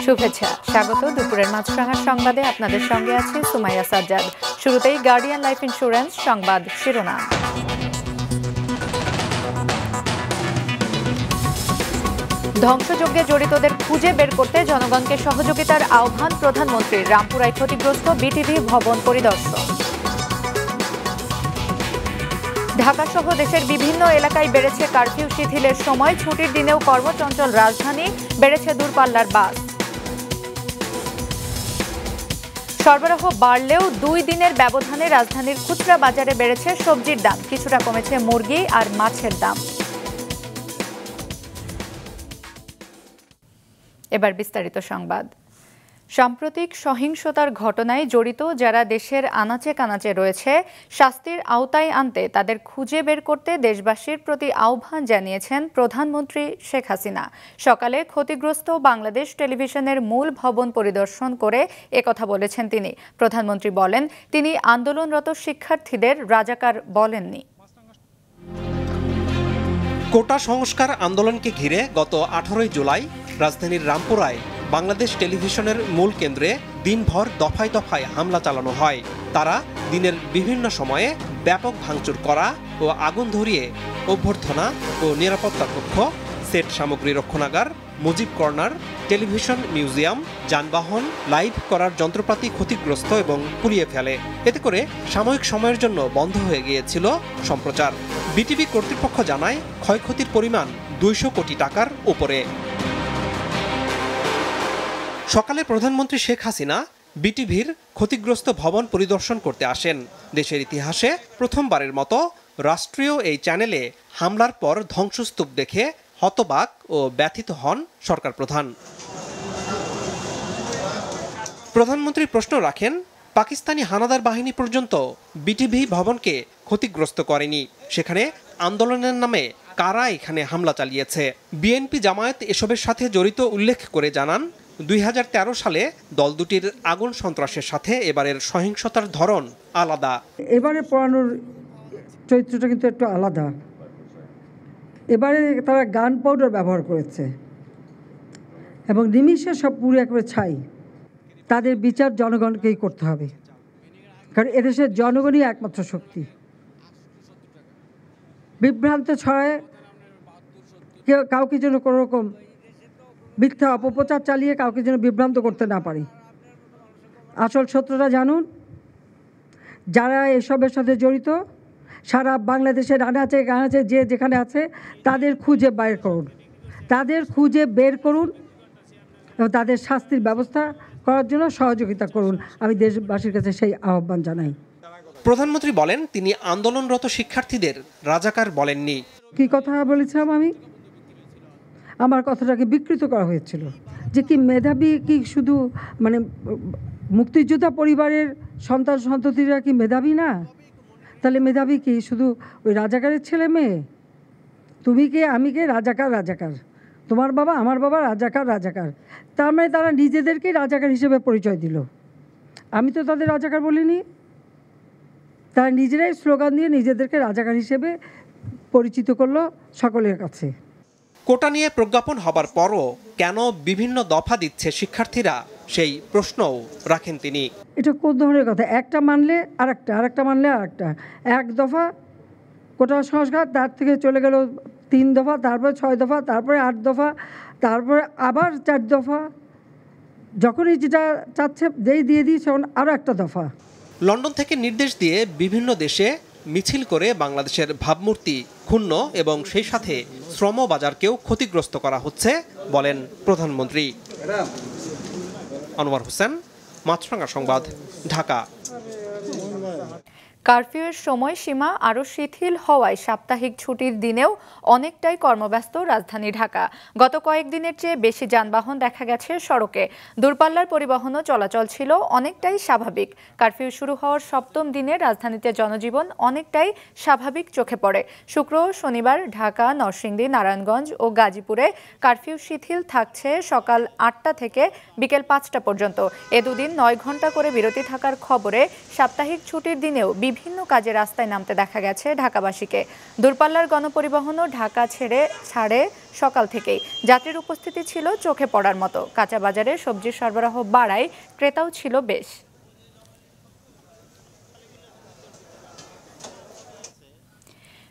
শুভেচ্ছা, স্বাগত দুপুরের মাছরাঙার সংবাদে। আপনাদের সঙ্গে আছে সুমাইয়া সাজ্জাদ। শুরুতেই গার্ডিয়ান লাইফ ইন্স্যুরেন্স সংবাদ শিরোনাম। ধ্বংসযজ্ঞে জড়িতদের খুঁজে বের করতে জনগণকে সহযোগিতার আহ্বান প্রধানমন্ত্রীর। রামপুরায় ক্ষতিগ্রস্ত বিটিভি ভবন পরিদর্শন। ঢাকাসহ দেশের বিভিন্ন এলাকায় বেড়েছে কারফিউ শিথিলের সময়। ছুটির দিনেও কর্মচঞ্চল রাজধানী, বেড়েছে দূরপাল্লার বাস। সরবরাহ বাড়লেও 2 দিনের ব্যবধানে রাজধানীর খুচরা বাজারে বেড়েছে সবজির দাম, কিছুটা কমেছে মুরগি আর মাছের দাম। এবার বিস্তারিত সংবাদ। সাম্প্রতিক সহিংসতার ঘটনায় জড়িত যারা দেশের আনাচে কানাচে রয়েছে, শাস্তির আওতায় আনতে তাদের খুঁজে বের করতে দেশবাসীর প্রতি আহ্বান জানিয়েছেন প্রধানমন্ত্রী শেখ হাসিনা। সকালে ক্ষতিগ্রস্ত বাংলাদেশ টেলিভিশনের মূল ভবন পরিদর্শন করে একথা বলেছেন তিনি। প্রধানমন্ত্রী বলেন, তিনি আন্দোলনরত শিক্ষার্থীদের রাজাকার বলেননি। কোটা সংস্কার আন্দোলনকে ঘিরে গত 18 জুলাই রাজধানীর রামপুরায় বাংলাদেশ টেলিভিশনের মূল কেন্দ্রে দিনভর দফায় দফায় হামলা চালানো হয়। তারা দিনের বিভিন্ন সময়ে ব্যাপক ভাঙচুর করা ও আগুন ধরিয়ে অভ্যর্থনা ও নিরাপত্তা কক্ষ, সেট সামগ্রী রক্ষণাগার, মুজিব কর্নার, টেলিভিশন মিউজিয়াম, যানবাহন, লাইভ করার যন্ত্রপাতি ক্ষতিগ্রস্ত এবং পুড়িয়ে ফেলে। এতে করে সাময়িক সময়ের জন্য বন্ধ হয়ে গিয়েছিল সম্প্রচার। বিটিভি কর্তৃপক্ষ জানায়, ক্ষয়ক্ষতির পরিমাণ 200 কোটি টাকার উপরে। সকালে প্রধানমন্ত্রী শেখ হাসিনা বিটিভির ক্ষতিগ্রস্ত ভবন পরিদর্শন করতে আসেন। দেশের ইতিহাসে প্রথমবারের মতো রাষ্ট্রীয় এই চ্যানেলে হামলার পর ধ্বংসস্তূপ দেখে হতবাক ও ব্যথিত হন সরকার প্রধান। প্রধানমন্ত্রী প্রশ্ন রাখেন, পাকিস্তানি হানাদার বাহিনী পর্যন্ত বিটিভি ভবনকে ক্ষতিগ্রস্ত করেনি, সেখানে আন্দোলনের নামে কারা এখানে হামলা চালিয়েছে? বিএনপি জামায়াত এসবের সাথে জড়িত উল্লেখ করে জানান, 2013 সালে দল দুটির আগুন সন্ত্রাসের সাথে এবারের সহিংসতার ধরন আলাদা। এবারে পড়ানোর চরিত্রটা কিন্তু একটু আলাদা। এবারে তারা গান পাউডার ব্যবহার করেছে এবং নিমিষে সব পুরো একেবারে ছাই। তাদের বিচার জনগণকেই করতে হবে, কারণ এদেশের জনগণই একমাত্র শক্তি। বিভ্রান্ত ছড়ায় কাউকে যেন কোনো রকম মিথ্যা অপপ্রচার চালিয়ে কাউকে যেন বিভ্রান্ত করতে না পারি। আসল সত্যটা জানুন, যারা এসবের সাথে জড়িত সারা বাংলাদেশের আনাচে কানাচে যে যেখানে আছে তাদের খুঁজে বের করুন, এবং তাদের শাস্তির ব্যবস্থা করার জন্য সহযোগিতা করুন। আমি দেশবাসীর কাছে সেই আহ্বান জানাই। প্রধানমন্ত্রী বলেন, তিনি আন্দোলনরত শিক্ষার্থীদের রাজাকার বলেননি। কি কথা বলেছিলাম আমি? আমার কথাটাকে বিকৃত করা হয়েছিল যে কি মেধাবী, কি শুধু মানে মুক্তিযোদ্ধা পরিবারের সন্তান সন্ততিরা কি মেধাবী না? তাহলে মেধাবী কি শুধু ওই রাজাকারের ছেলে মেয়ে? তুমি কে, আমি কে? রাজাকার। তোমার বাবা, আমার বাবা, রাজাকার। তার মানে তারা নিজেদেরকেই রাজাকার হিসেবে পরিচয় দিল। আমি তো তাদের রাজাকার বলিনি। তারা নিজেরাই স্লোগান দিয়ে নিজেদেরকে রাজাকার হিসেবে পরিচিত করলো সকলের কাছে। কোটা নিয়ে প্রজ্ঞাপন হবার পরও কেন বিভিন্ন দফা দিচ্ছে শিক্ষার্থীরা, সেই প্রশ্নও রাখেন তিনি। এটা কোন ধরনের কথা? একটা মানলে আরেকটা মানলে আরেকটা। 1 দফা কোটা সংস্কার, তার থেকে চলে গেল 3 দফা, তারপরে 6 দফা, তারপরে 8 দফা, তারপরে আবার 4 দফা। যখনই যেটা চাচ্ছে দিয়ে দিয়েছে আরও একটা দফা। লন্ডন থেকে নির্দেশ দিয়ে বিভিন্ন দেশে মিছিল করে বাংলাদেশের ভাবমূর্তি ক্ষুণ্ণ এবং সেই সাথে শ্রম বাজারকেও ক্ষতিগ্রস্ত করা হচ্ছে বলেন প্রধানমন্ত্রী। আনোয়ার হোসেন, মাছরাঙা সংবাদ, ঢাকা। কারফিউয়ের সময়সীমা আরও শিথিল হওয়ায় সাপ্তাহিক ছুটির দিনেও অনেকটাই কর্মব্যস্ত রাজধানী ঢাকা। গত কয়েকদিনের চেয়ে বেশি যানবাহন দেখা গেছে সড়কে। দূরপাল্লার পরিবহনও চলাচল ছিল অনেকটাই স্বাভাবিক। কারফিউ শুরু হওয়ার ৭ম দিনে রাজধানীতে জনজীবন অনেকটাই স্বাভাবিক চোখে পড়ে। শুক্র ও শনিবার ঢাকা, নরসিংদী, নারায়ণগঞ্জ ও গাজীপুরে কারফিউ শিথিল থাকছে সকাল ৮টা থেকে বিকেল ৫টা পর্যন্ত। এ দুদিন ৯ ঘন্টা করে বিরতি থাকার খবরে সাপ্তাহিক ছুটির দিনেও বিভিন্ন কাজে রাস্তায় নামতে দেখা গেছে ঢাকাবাসীকে। দূরপাল্লার গণপরিবহনও ঢাকা ছাড়ে সকাল থেকেই। যাত্রীর উপস্থিতি ছিল চোখে পড়ার মতো। কাঁচা বাজারে সবজির সরবরাহ বাড়ায় ক্রেতাও ছিল বেশ।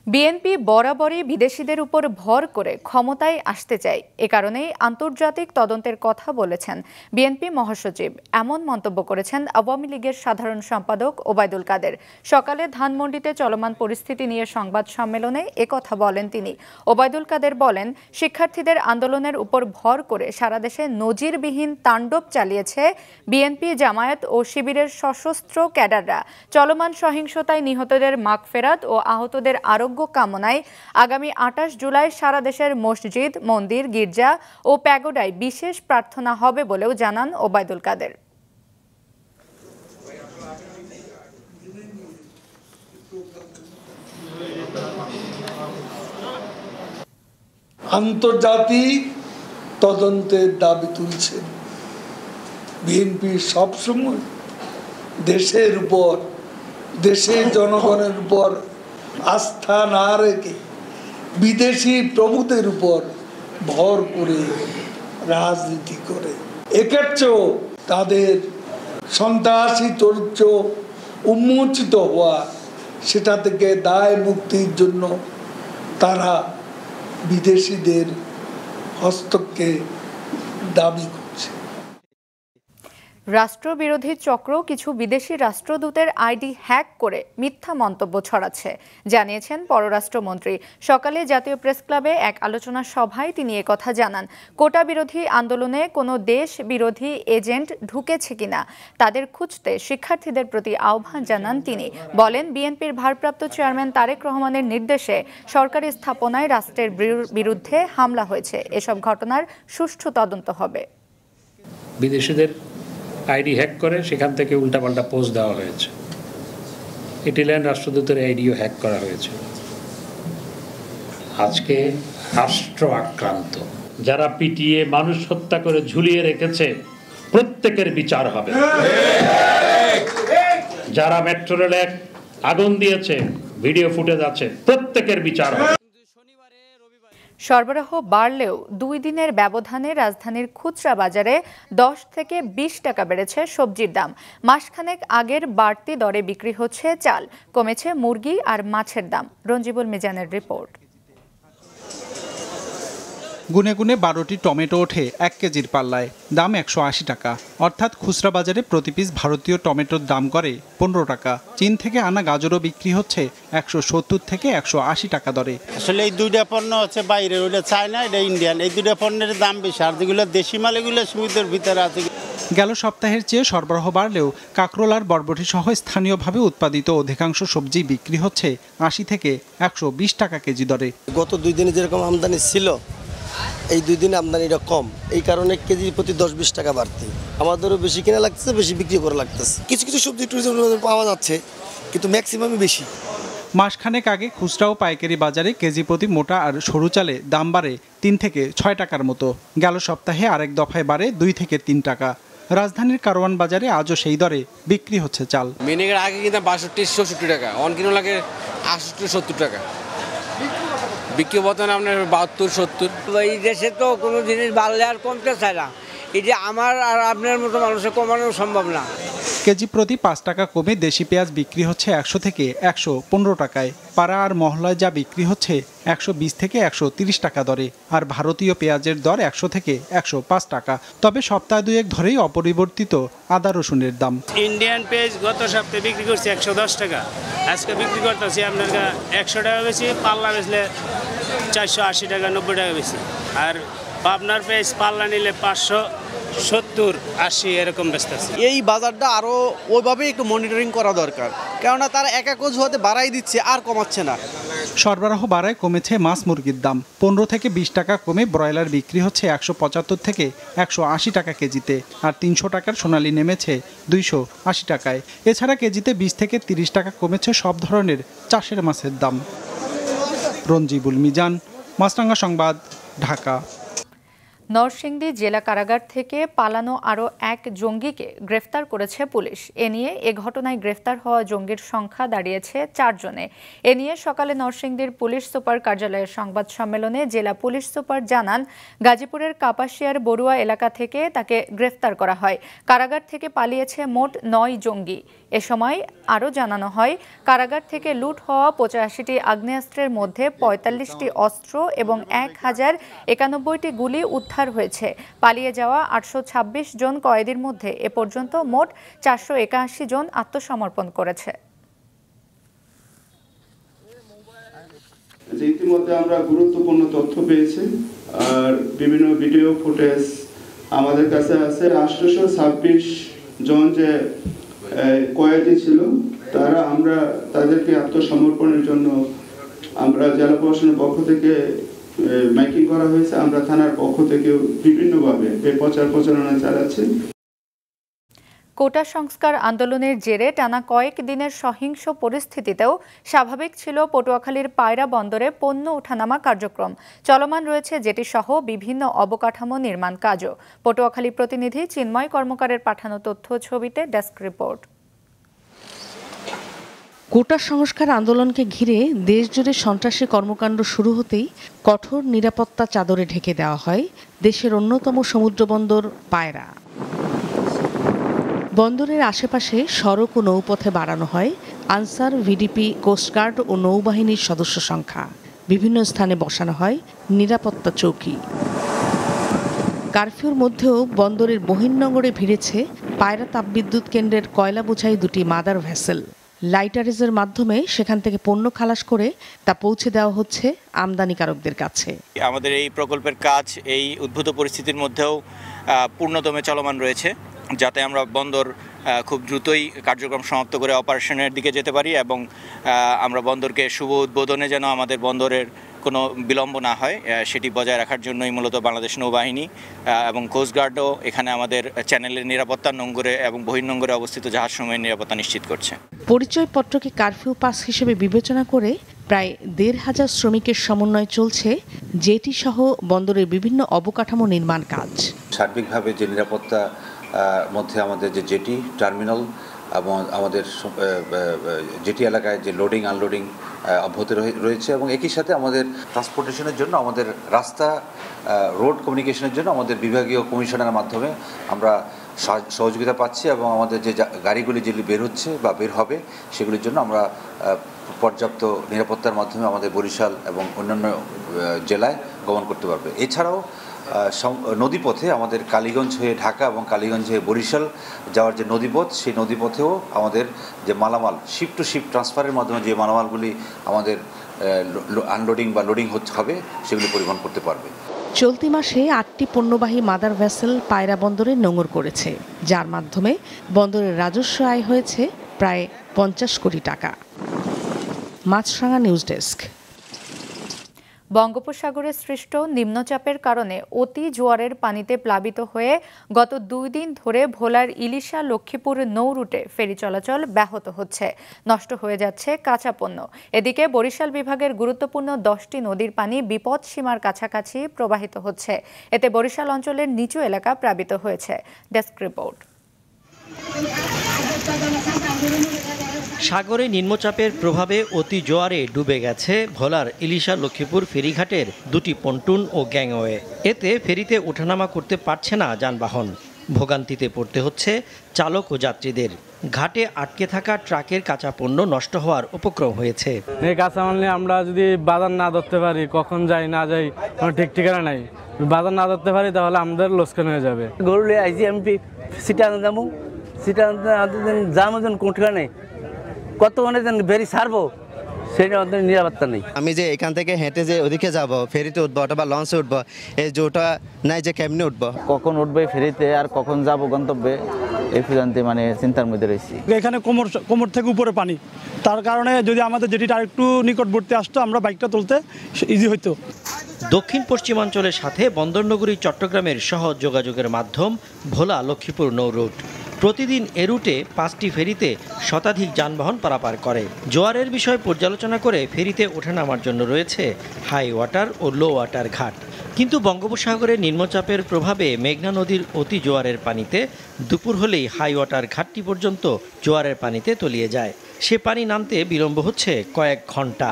বিএনপি বরাবরই বিদেশিদের উপর ভর করে ক্ষমতায় আসতে চায়। এ কারণেই আন্তর্জাতিক তদন্তের কথা বলেছেন বিএনপি মহাসচিব। এমন মন্তব্য করেছেন আওয়ামী লীগের সাধারণ সম্পাদক ওবায়দুল কাদের। সকালে ধানমন্ডিতে চলমান পরিস্থিতি নিয়ে সংবাদ সম্মেলনে একথা বলেন তিনি। ওবায়দুল কাদের বলেন, শিক্ষার্থীদের আন্দোলনের উপর ভর করে সারা দেশে নজিরবিহীন তাণ্ডব চালিয়েছে বিএনপি, জামায়াত ও শিবিরের সশস্ত্র ক্যাডাররা। চলমান সহিংসতায় নিহতদের মাগফেরাত ও আহতদের আরোগ্য কামনায় আগামী ২৮ জুলাই সারা দেশের মসজিদ, মন্দির, গির্জা ও প্যাগোডায় বিশেষ প্রার্থনা হবে বলেও জানান ওবায়দুল কাদের। আন্তর্জাতিক তদন্তের দাবি তুলছে। বিএনপি সবসময় দেশের উপর, দেশের জনগণের উপর আস্থা না রেখে বিদেশি প্রভুদের উপর ভর করে রাজনীতি করে। এক্ষেত্রেও তাদের সন্ত্রাসী চরিত্র উন্মোচিত হওয়া, সেটা থেকে দায় মুক্তির জন্য তারা বিদেশিদের হস্তক্ষেপ দাবি করছে। রাষ্ট্রবিরোধী চক্র কিছু বিদেশি রাষ্ট্রদূতের আইডি হ্যাক করে মিথ্যা মন্তব্য ছড়াচ্ছে, জানিয়েছেন পররাষ্ট্রমন্ত্রী। সকালে জাতীয় প্রেস ক্লাবে এক আলোচনা সভায় তিনি একথা জানান। কোটা বিরোধী আন্দোলনে কোনো দেশ বিরোধী এজেন্ট ঢুকেছে কিনা তাদের খুঁজতে শিক্ষার্থীদের প্রতি আহ্বান জানান তিনি। বলেন, বিএনপির ভারপ্রাপ্ত চেয়ারম্যান তারেক রহমানের নির্দেশে সরকারি স্থাপনায় রাষ্ট্রের বিরুদ্ধে হামলা হয়েছে। এসব ঘটনার সুষ্ঠু তদন্ত হবে। বিদেশিদের আইডি হ্যাক করে সেখান থেকে উল্টাপাল্টা পোস্ট দেওয়া হয়েছে। ইটালিয়ান রাষ্ট্রদূতের আইডিও হ্যাক করা হয়েছে। আজকে রাষ্ট্র আক্রান্ত যারা পিটিয়ে মানুষ হত্যা করে ঝুলিয়ে রেখেছে, প্রত্যেকের বিচার হবে। যারা মেট্রো রেলে আগুন দিয়েছে, ভিডিও ফুটেজ আছে, প্রত্যেকের বিচার হবে। সরবরাহ বাড়লেও 2 দিনের ব্যবধানে রাজধানীর খুচরা বাজারে 10 থেকে 20 টাকা বেড়েছে সবজির দাম। মাসখানেক আগের বাড়তি দরে বিক্রি হচ্ছে চাল, কমেছে মুরগি আর মাছের দাম। রঞ্জিবুল মিজানের রিপোর্ট। গুনে গুনে 12টি টমেটো ওঠে 1 কেজির পাল্লায়, দাম 180 টাকা। অর্থাৎ খুচরা বাজারে প্রতি পিস ভারতীয় টমেটোর দাম করে 15 টাকা। চীন থেকে আনা গাজরও বিক্রি হচ্ছে 170 থেকে 180 টাকা দরে। আসলে এই দুইটা পণ্য হচ্ছে বাইরে, ওইটা চায়না, এটা ইন্ডিয়ান। এই দুইটা পণ্যের দাম বেশি, আর যেগুলো দেশি মাল এগুলো সীমিতের ভিতরে আছে। গেল সপ্তাহের চেয়ে সরবরাহ বাড়লেও কাঁকরোল আর বরবটি সহ স্থানীয়ভাবে উৎপাদিত অধিকাংশ সবজি বিক্রি হচ্ছে 80 থেকে 120 টাকা কেজি দরে। গত 2 দিনে যেরকম আমদানি ছিল, এই 2 দিনে আমদানিটা কম, এই কারণে কেজি প্রতি 10-20 টাকা বাড়তি। আমাদেরও বেশি কিনা লাগতেছে, বেশি বিক্রি করা লাগতেছে। কিছু কিছু সবজি পাওয়া যাচ্ছে, কিন্তু ম্যাক্সিমামই বেশি। মাসখানেক আগে খুচরা ও পাইকারি বাজারে কেজি প্রতি মোটা আর সরু চালে দাম বাড়ে 3 থেকে 6 টাকার মতো। গেল সপ্তাহে আরেক দফায় বাড়ে 2 থেকে 3 টাকা। রাজধানীর কারওয়ান বাজারে আজও সেই দরে বিক্রি হচ্ছে চাল। মিনিকের আগে কিন্তু 62-64 টাকা, অন কিলো লাগে 68-70 টাকা বিক্রি, বর্তমানে আপনার 72-70। এই দেশে তো কোনো জিনিস বাড়লে আর কমতে চায় না, এই যে আমার আর আপনার মতো মানুষের কমানো সম্ভব না। কেজি প্রতি 5 টাকা কমে দেশি পেঁয়াজ বিক্রি হচ্ছে 100 থেকে 115 টাকায়। পাড়া আর মহল্লায় যা বিক্রি হচ্ছে 120 থেকে 130 টাকা দরে। আর ভারতীয় পেঁয়াজের দর 100 থেকে 105 টাকা। তবে সপ্তাহ 2-1 ধরেই অপরিবর্তিত আদা রসুনের দাম। ইন্ডিয়ান পেঁয়াজ গত সপ্তাহে বিক্রি করছি 110 টাকা, আজকে বিক্রি করতেছি আপনার 100 টাকা বেশি, পাল্লা বেচলে 480 টাকা 90 টাকা বেশি। আর পাবনার পেঁয়াজ পাল্লা নিলে 500 70, 80 এরকম বেচতেছে। এই বাজারটা আরও ওইভাবে একটু মনিটরিং করা দরকার, কেননা তারা একাক অজুহাতে বাড়াই দিচ্ছে আর কমাচ্ছে না। সরবরাহ বাড়ায় কমেছে মাছ মুরগির দাম। 15 থেকে 20 টাকা কমে ব্রয়লার বিক্রি হচ্ছে 175 থেকে 180 টাকা কেজিতে, আর 300 টাকার সোনালী নেমেছে 280 টাকায়। এছাড়া কেজিতে 20 থেকে 30 টাকা কমেছে সব ধরনের চাষের মাছের দাম। রঞ্জিবুল মিজান, মাছরাঙা সংবাদ, ঢাকা। নরসিংদী জেলা কারাগার থেকে পালানো আরও এক জঙ্গিকে গ্রেফতার করেছে পুলিশ। এ নিয়ে এ ঘটনায় গ্রেফতার হওয়া জঙ্গির সংখ্যা দাঁড়িয়েছে 4 জনে। এ নিয়ে সকালে নরসিংদীর পুলিশ সুপার কার্যালয়ের সংবাদ সম্মেলনে জেলা পুলিশ সুপার জানান, গাজীপুরের কাপাসিয়ার বড়ুয়া এলাকা থেকে তাকে গ্রেফতার করা হয়। কারাগার থেকে পালিয়েছে মোট 9 জঙ্গি। এ সময় আরও জানানো হয়, কারাগার থেকে লুট হওয়া 85টি আগ্নেয়াস্ত্রের মধ্যে 45টি অস্ত্র এবং 1091টি গুলি উদ্ধার হয়েছে। পালিয়ে যাওয়া 826 জন কয়েদির মধ্যে এ পর্যন্ত মোট 481 জন আত্মসমর্পণ করেছে। ইতিমধ্যে আমরা গুরুত্বপূর্ণ তথ্য পেয়েছি, আর বিভিন্ন ভিডিও ফুটেজ আমাদের কাছে আছে। 826 জন যে কয়েদি ছিল, আমরা তাদেরকে আত্মসমর্পণের জন্য আমরা জেলা প্রশাসনের পক্ষ থেকে মাইকিং করা হয়েছে। আমরা থানার পক্ষ থেকে বিভিন্নভাবে প্রচার প্রচারণা চালাচ্ছি। কোটা সংস্কার আন্দোলনের জেরে টানা কয়েক দিনের সহিংস পরিস্থিতিতেও স্বাভাবিক ছিল পটুয়াখালীর পায়রা বন্দরে পণ্য ওঠানামা কার্যক্রম। চলমান রয়েছে জেটি সহ বিভিন্ন অবকাঠামো নির্মাণ কাজও। পটুয়াখালী প্রতিনিধি চিন্ময় কর্মকারের পাঠানো তথ্য ছবিতে ডেস্ক রিপোর্ট। কোটা সংস্কার আন্দোলনকে ঘিরে দেশজুড়ে সন্ত্রাসী কর্মকাণ্ড শুরু হতেই কঠোর নিরাপত্তা চাদরে ঢেকে দেওয়া হয় দেশের অন্যতম সমুদ্রবন্দর পায়রা। বন্দরের আশেপাশে সড়ক ও নৌপথে বাড়ানো হয় আনসার, ভিডিপি, কোস্টগার্ড ও নৌবাহিনীর সদস্য সংখ্যা। বিভিন্ন স্থানে বসানো হয় নিরাপত্তা চৌকি। কারফিউর মধ্যেও বন্দরের বহির্নোঙরে ভিড়েছে পায়রা তাপবিদ্যুৎ কেন্দ্রের কয়লা বোঝাই 2টি মাদার ভেসেল। লাইটারেজের মাধ্যমে সেখান থেকে পণ্য খালাস করে তা পৌঁছে দেওয়া হচ্ছে আমদানিকারকদের কাছে। আমাদের এই প্রকল্পের কাজ এই উদ্ভূত পরিস্থিতির মধ্যেও পূর্ণদমে চলমান রয়েছে, যাতে আমরা বন্দর খুব দ্রুতই কার্যক্রম সমাপ্ত করে অপারেশনের দিকে যেতে পারি এবং আমরা বন্দরকে শুভ উদ্বোধনে যেন আমাদের বন্দরের কোনো বিলম্ব না হয় সেটি বজায় রাখার জন্যই মূলত বাংলাদেশ নৌবাহিনী এবং কোস্টগার্ডও এখানে আমাদের চ্যানেলের নিরাপত্তা, নোঙ্গরে এবং বহির্নোঙ্গরে অবস্থিত জাহাজসমূহের নিরাপত্তা নিশ্চিত করছে। পরিচয়পত্রকে কারফিউ পাস হিসেবে বিবেচনা করে প্রায় 1,500 শ্রমিকের সমন্বয়ে চলছে জেটি সহ বন্দরের বিভিন্ন অবকাঠামো নির্মাণ কাজ। সার্বিকভাবে যে নিরাপত্তা মধ্যে আমাদের যে জেটি টার্মিনাল এবং আমাদের জেটি এলাকায় যে লোডিং আনলোডিং অব্যাহত রয়েছে, এবং একই সাথে আমাদের ট্রান্সপোর্টেশনের জন্য আমাদের রাস্তা রোড কমিউনিকেশনের জন্য আমাদের বিভাগীয় কমিশনের মাধ্যমে আমরা সহযোগিতা পাচ্ছি, এবং আমাদের যে গাড়িগুলি যেগুলি বের হচ্ছে বা বের হবে সেগুলির জন্য আমরা পর্যাপ্ত নিরাপত্তার মাধ্যমে আমাদের বরিশাল এবং অন্যান্য জেলায় গমন করতে পারবে। এছাড়াও নদীপথে আমাদের কালীগঞ্জ হয়ে ঢাকা এবং কালীগঞ্জ হয়ে বরিশাল যাওয়ার যে নদীপথ, সেই নদীপথেও আমাদের যে মালামাল শিপ টু শিপ ট্রান্সফারের মাধ্যমে যে মালামালগুলি আমাদের আনলোডিং বা লোডিং হবে সেগুলি পরিবহন করতে পারবে। চলতি মাসে 8টি পণ্যবাহী মাদার ভেসেল পায়রা বন্দরে নোঙর করেছে, যার মাধ্যমে বন্দরের রাজস্ব আয় হয়েছে প্রায় 50 কোটি টাকা। মাছরাঙা নিউজ ডেস্ক। বঙ্গোপসাগরে সৃষ্ট নিম্নচাপের কারণে অতি জোয়ারের পানিতে প্লাবিত হয়ে গত 2 দিন ধরে ভোলার ইলিশা লক্ষ্মীপুর নৌ রুটে ফেরি চলাচল ব্যাহত হচ্ছে। নষ্ট হয়ে যাচ্ছে কাঁচা পণ্য। এদিকে বরিশাল বিভাগের গুরুত্বপূর্ণ 10টি নদীর পানি বিপদ সীমার কাছাকাছি প্রবাহিত হচ্ছে। এতে বরিশাল অঞ্চলের নিচু এলাকা প্লাবিত হয়েছে। Desk report. সাগরে নিম্নচাপের প্রভাবে অতি জোয়ারে ডুবে গেছে ভোলার ইলিশা লক্ষ্মীপুর ফেরিঘাটের 2টি পন্টুন ও গ্যাংওয়ে। এতে ফেরিতে ওঠানামা করতে পারছে না যানবাহন। ভোগান্তিতে পড়তে হচ্ছে চালক ও যাত্রীদের। ঘাটে আটকে থাকা ট্রাকের কাঁচা পণ্য নষ্ট হওয়ার উপক্রম হয়েছে। এই কাঁচামাল নিয়ে আমরা যদি বাজার না ধরতে পারি, কখন যাই না যাই কোনো ঠিক ঠিকানা নাই, বাজার না ধরতে পারি তাহলে আমাদের লোকসান হয়ে যাবে। গরুলে আইজি আমি সিটা যাবো, সিটা যাম কোন ঠিকানা নেই, কত মানে বেরি ছাড়বো সেটা আমাদের নিরাপত্তা নেই। আমি যে এখান থেকে হেঁটে যে ওদিকে যাব, ফেরিতে উঠবো অথবা লঞ্চে উঠবো, এই জোটা নাই যে কেমনে উঠবো, কখন উঠবে ফেরিতে আর কখন যাব গন্তব্যে, এই পর্যন্ত মানে চিন্তার মধ্যে রয়েছি। এখানে কোমর থেকে উপরে পানি, তার কারণে যদি আমাদের যেটিটা আরেকটু নিকটবর্তী আসতো আমরা বাইকটা তুলতে ইজি হইতো। দক্ষিণ পশ্চিমাঞ্চলের সাথে বন্দরনগরী চট্টগ্রামের সহজ যোগাযোগের মাধ্যম ভোলা লক্ষ্মীপুর নৌ রুট। প্রতিদিন এ রুটে 5টি ফেরিতে শতাধিক যানবাহন পারাপার করে। জোয়ারের বিষয় পর্যালোচনা করে ফেরিতে ওঠানামার জন্য রয়েছে হাই ওয়াটার ও লো ওয়াটার ঘাট। কিন্তু বঙ্গোপসাগরের নিম্নচাপের প্রভাবে মেঘনা নদীর অতি জোয়ারের পানিতে দুপুর হলেই হাই ওয়াটার ঘাটটি পর্যন্ত জোয়ারের পানিতে তলিয়ে যায়। সে পানি নামতে বিলম্ব হচ্ছে কয়েক ঘন্টা।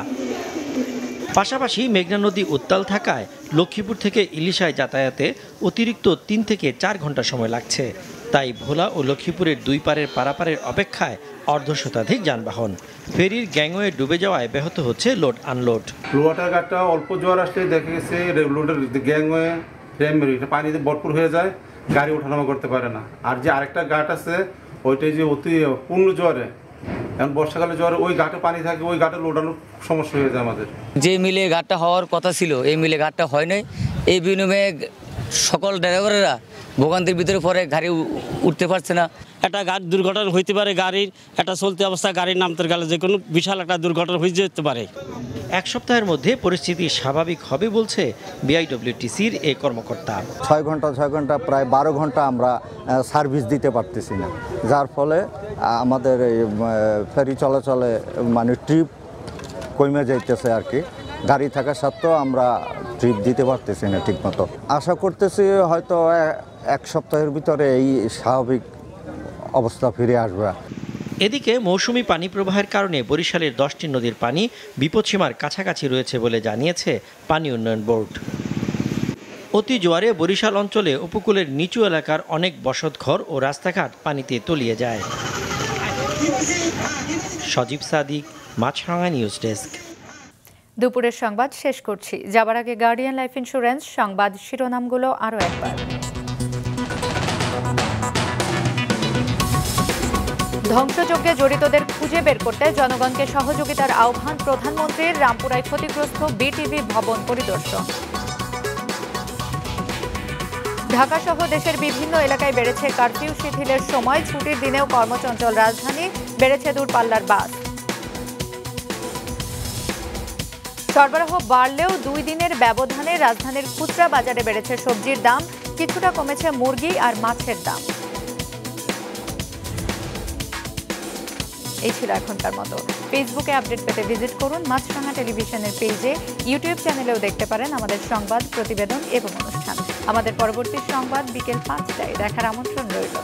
পাশাপাশি মেঘনা নদী উত্তাল থাকায় লক্ষ্মীপুর থেকে ইলিশায় যাতায়াতে অতিরিক্ত 3 থেকে 4 ঘন্টা সময় লাগছে। তাই ভোলা ও লক্ষ্মীপুরের দুই পারের পারাপারের অপেক্ষায় অর্ধশতাধিক যানবাহন। ফেরির গ্যাংওয়ে ডুবে যাওয়ায় ব্যাহত হচ্ছে লোড আনলোড। লোয়াটার ঘাটটা অল্প জোয়ার আসলে দেখা গেছে লোডের গ্যাংওয়ে পানিতে ভরপুর হয়ে যায়, গাড়ি ওঠানামা করতে পারে না। আর যে আরেকটা ঘাট আছে ওইটাই যে অতি পূর্ণ জোয়ারে, এখন বর্ষাকালে জোয়ারে ওই ঘাটে পানি থাকে, ওই ঘাটে লোডানোর সমস্যা হয়ে যায় আমাদের। যে মিলে ঘাটটা হওয়ার কথা ছিল এই মিলে ঘাটটা হয় নাই। এই বিনিময়ে সকল ড্রাইভারেরা ভোগান্তির ভিতরে পরে গাড়ি উঠতে পারছে না। একটা ঘাট দুর্ঘটনা হইতে পারে, গাড়ির একটা চলতি অবস্থা গাড়ির নামতে গেলে যে কোনো বিশাল একটা দুর্ঘটনা হয়ে যেতে পারে। এক সপ্তাহের মধ্যে পরিস্থিতি স্বাভাবিক হবে বলছে বিআইডব্লিউটিসির এই কর্মকর্তা। 6 ঘন্টা প্রায় 12 ঘন্টা আমরা সার্ভিস দিতে পারতেছি না, যার ফলে আমাদের এই ফেরি চলাচলে মানে ট্রিপ কমে যাইতেছে আর কি। গাড়ি থাকা সত্ত্বেও আমরা ট্রিপ দিতে পারতেছি না ঠিকমতো। আশা করতেছি হয়তো 1 সপ্তাহের ভিতরে এই স্বাভাবিক অবস্থা ফিরে আসবে। এদিকে মৌসুমি পানি প্রবাহের কারণে বরিশালের 10টি নদীর পানি বিপদসীমার কাছাকাছি রয়েছে বলে জানিয়েছে পানি উন্নয়ন বোর্ড। অতি জোয়ারে বরিশাল অঞ্চলে উপকূলের নিচু এলাকার অনেক বসতঘর ও রাস্তাঘাট পানিতে তলিয়ে যায়। সজীব সাদিক, মাছরাঙা নিউজ ডেস্ক। দুপুরের সংবাদ শেষ করছি। যাবার আগে গার্ডিয়ান লাইফ ইন্স্যুরেন্স সংবাদ শিরোনামগুলো আরও একবার। ধ্বংসযজ্ঞে জড়িতদের খুঁজে বের করতে জনগণকে সহযোগিতার আহ্বান প্রধানমন্ত্রীর। রামপুরায় ক্ষতিগ্রস্ত বিটিভি ভবন পরিদর্শন। ঢাকা সহ দেশের বিভিন্ন এলাকায় বেড়েছে কারফিউ শিথিলের সময়। ছুটির দিনেও কর্মচঞ্চল রাজধানী, বেড়েছে দূরপাল্লার বাস। সরবরাহ বাড়লেও 2 দিনের ব্যবধানে রাজধানীর খুচরা বাজারে বেড়েছে সবজির দাম, কিছুটা কমেছে মুরগি আর মাছের দাম। এই ছিল এখনকার মতো। ফেসবুকে আপডেট পেতে ভিজিট করুন মাছরাঙা টেলিভিশনের পেজে। ইউটিউব চ্যানেলেও দেখতে পারেন আমাদের সংবাদ, প্রতিবেদন এবং অনুষ্ঠান। আমাদের পরবর্তী সংবাদ বিকেল 5টায় দেখার আমন্ত্রণ রইল।